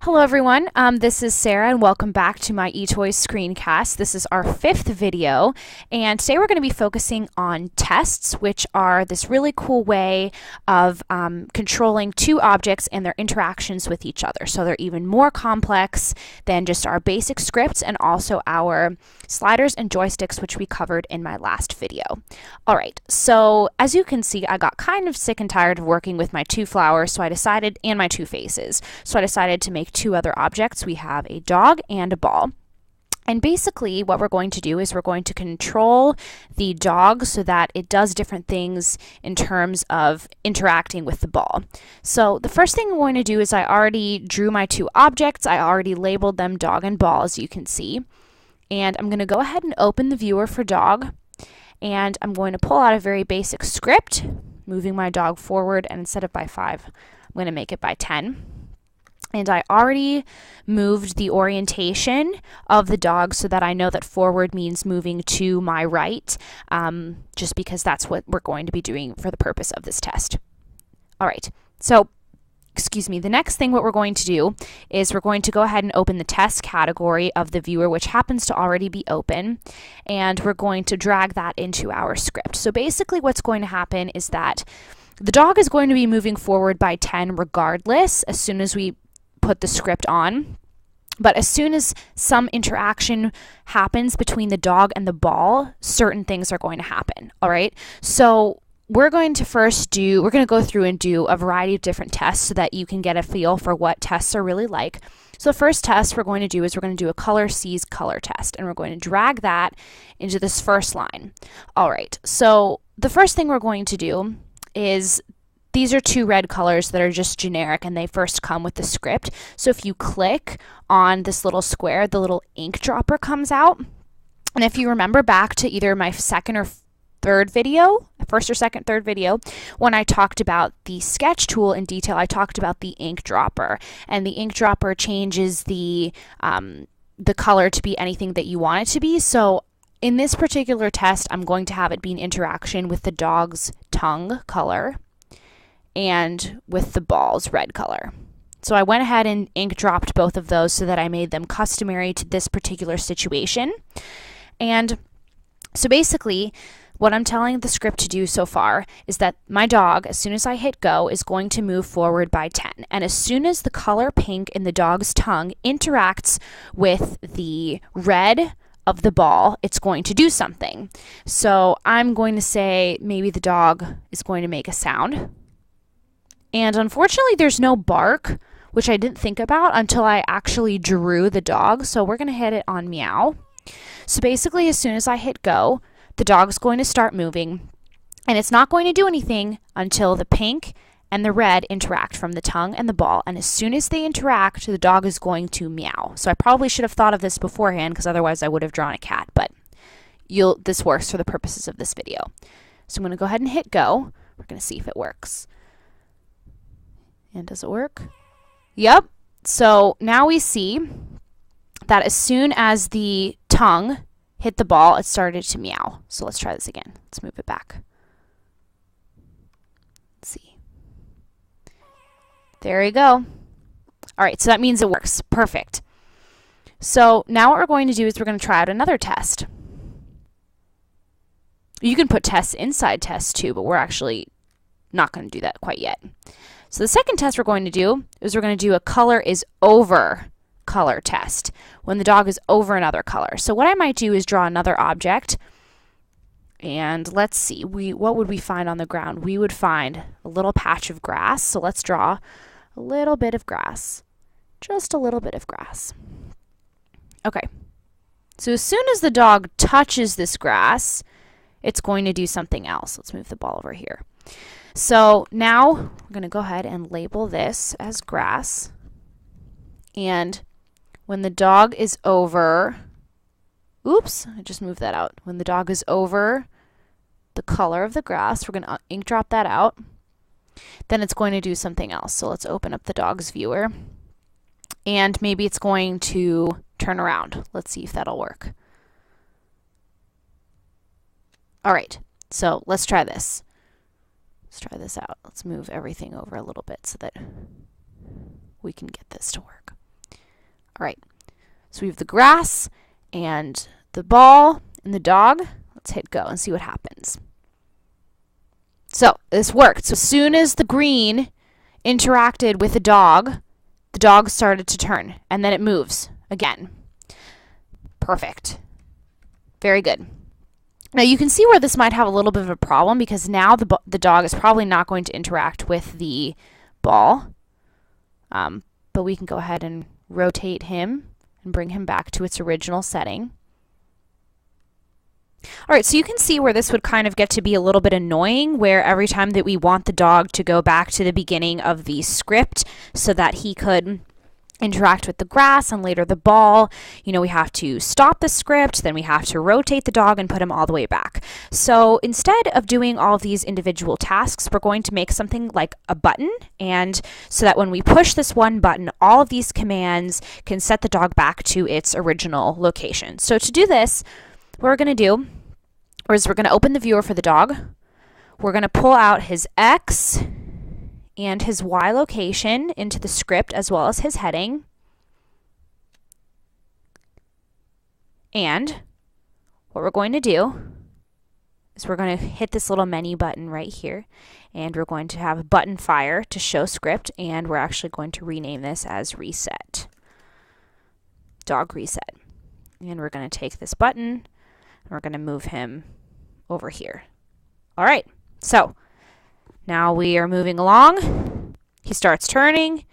Hello everyone, this is Sarah and welcome back to my Etoys screencast. This is our 5th video and today we're going to be focusing on tests, which are this really cool way of controlling two objects and their interactions with each other. So they're even more complex than just our basic scripts and also our sliders and joysticks, which we covered in my last video. Alright, so as you can see, I got kind of sick and tired of working with my two flowers, and my two faces. So I decided to make two other objects. We have a dog and a ball. And basically what we're going to do is we're going to control the dog so that it does different things in terms of interacting with the ball. So the first thing I'm going to do is I already drew my two objects. I already labeled them dog and ball, as you can see. And I'm going to go ahead and open the viewer for dog. And I'm going to pull out a very basic script, moving my dog forward, and instead of by 5, I'm going to make it by 10. And I already moved the orientation of the dog so that I know that forward means moving to my right, just because that's what we're going to be doing for the purpose of this test. All right, so, the next thing what we're going to do is we're going to go ahead and open the test category of the viewer, which happens to already be open, and we're going to drag that into our script. So basically what's going to happen is that the dog is going to be moving forward by 10 regardless as soon as we put the script on. But as soon as some interaction happens between the dog and the ball, certain things are going to happen. All right. So we're going to go through and do a variety of different tests so that you can get a feel for what tests are really like. So the first test we're going to do is we're going to do a color sees color test, and we're going to drag that into this first line. All right. So the first thing we're going to do is these are two red colors that are just generic and they first come with the script. So if you click on this little square, the little ink dropper comes out. And if you remember back to either my first or second, third video, when I talked about the sketch tool in detail, I talked about the ink dropper. And the ink dropper changes the color to be anything that you want it to be. So in this particular test, I'm going to have it be an interaction with the dog's tongue color and with the ball's red color. So I went ahead and ink dropped both of those so that I made them customary to this particular situation. And so basically what I'm telling the script to do so far is that my dog, as soon as I hit go, is going to move forward by 10. And as soon as the color pink in the dog's tongue interacts with the red of the ball, it's going to do something. So I'm going to say maybe the dog is going to make a sound. And unfortunately, there's no bark, which I didn't think about until I actually drew the dog. So we're going to hit it on meow. So basically, as soon as I hit go, the dog's going to start moving. And it's not going to do anything until the pink and the red interact from the tongue and the ball. And as soon as they interact, the dog is going to meow. So I probably should have thought of this beforehand because otherwise I would have drawn a cat. But this works for the purposes of this video. So I'm going to go ahead and hit go. We're going to see if it works. And does it work? Yep. So now we see that as soon as the tongue hit the ball, it started to meow. So let's try this again. Let's move it back. Let's see. There you go. All right, so that means it works. Perfect. So now what we're going to do is we're going to try out another test. You can put tests inside tests too, but we're actually not going to do that quite yet. So the second test we're going to do is we're going to do a color is over color test when the dog is over another color. So what I might do is draw another object, and let's see, what would we find on the ground? We would find a little patch of grass. So let's draw a little bit of grass, just a little bit of grass. Okay, so as soon as the dog touches this grass, it's going to do something else. Let's move the ball over here. So now we're going to go ahead and label this as grass. And when the dog is over, oops, I just moved that out. When the dog is over the color of the grass, we're going to ink drop that out. Then it's going to do something else. So let's open up the dog's viewer. And maybe it's going to turn around. Let's see if that'll work. All right, so let's try this. Let's try this out. Let's move everything over a little bit so that we can get this to work. All right, so we have the grass and the ball and the dog. Let's hit go and see what happens. So this worked. So as soon as the green interacted with the dog started to turn, and then it moves again. Perfect. Very good. Now you can see where this might have a little bit of a problem, because now the dog is probably not going to interact with the ball. But we can go ahead and rotate him and bring him back to its original setting. All right, so you can see where this would kind of get to be a little bit annoying, where every time that we want the dog to go back to the beginning of the script so that he could interact with the grass and later the ball, we have to stop the script, then we have to rotate the dog and put him all the way back. So instead of doing all of these individual tasks, we're going to make something like a button, and so that when we push this one button, all of these commands can set the dog back to its original location. So to do this, what we're going to do is we're going to open the viewer for the dog. We're going to pull out his X and his Y location into the script, as well as his heading. And what we're going to do is we're going to hit this little menu button right here, and we're going to have button fire to show script, and we're actually going to rename this as reset. Dog reset. And we're going to take this button, and we're going to move him over here. All right, so now we are moving along. He starts turning.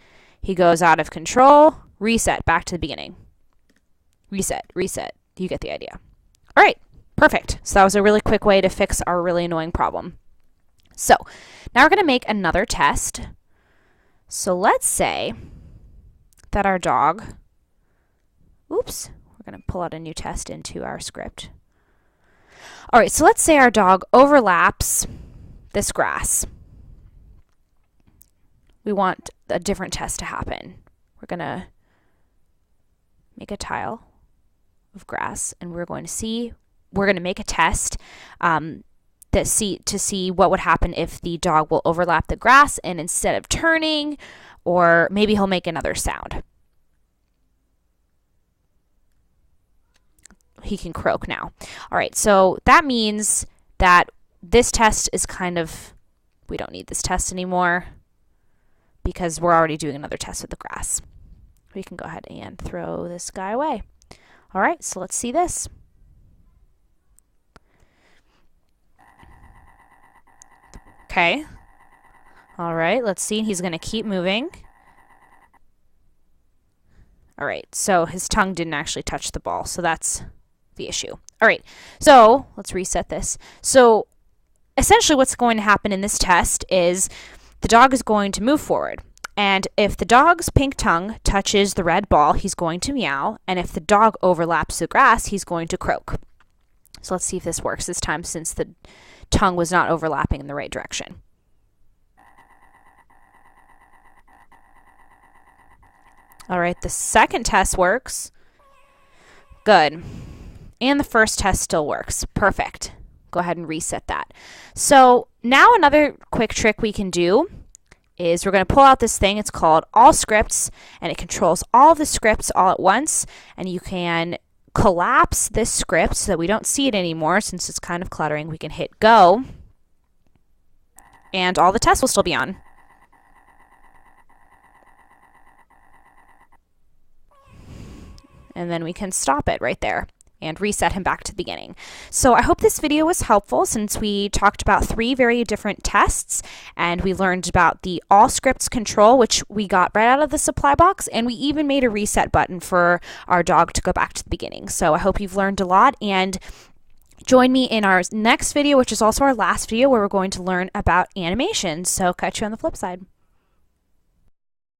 He goes out of control. Reset, back to the beginning. Reset, reset. You get the idea. All right, perfect. So that was a really quick way to fix our really annoying problem. So now we're going to make another test. So let's say that our dog, oops, we're going to pull out a new test into our script. All right, so let's say our dog overlaps this grass. We want a different test to happen. We're going to make a tile of grass, and we're going to make a test to see what would happen if the dog will overlap the grass, and instead of turning, or maybe he'll make another sound. He can croak now. All right, so that means that this test is we don't need this test anymore because we're already doing another test with the grass. We can go ahead and throw this guy away. All right, so let's see this. Okay. All right, let's see. He's going to keep moving. All right, so his tongue didn't actually touch the ball, so that's the issue. All right, so let's reset this. So essentially what's going to happen in this test is the dog is going to move forward. And if the dog's pink tongue touches the red ball, he's going to meow. And if the dog overlaps the grass, he's going to croak. So let's see if this works this time, since the tongue was not overlapping in the right direction. All right, the second test works. Good. And the first test still works. Perfect. Go ahead and reset that. So now another quick trick we can do is we're going to pull out this thing. It's called All Scripts, and it controls all the scripts all at once. And you can collapse this script so that we don't see it anymore, since it's kind of cluttering. We can hit go, and all the tests will still be on. And then we can stop it right there and reset him back to the beginning. So I hope this video was helpful, since we talked about 3 very different tests, and we learned about the all scripts control, which we got right out of the supply box, and we even made a reset button for our dog to go back to the beginning. So I hope you've learned a lot, and join me in our next video, which is also our last video, where we're going to learn about animation. So catch you on the flip side.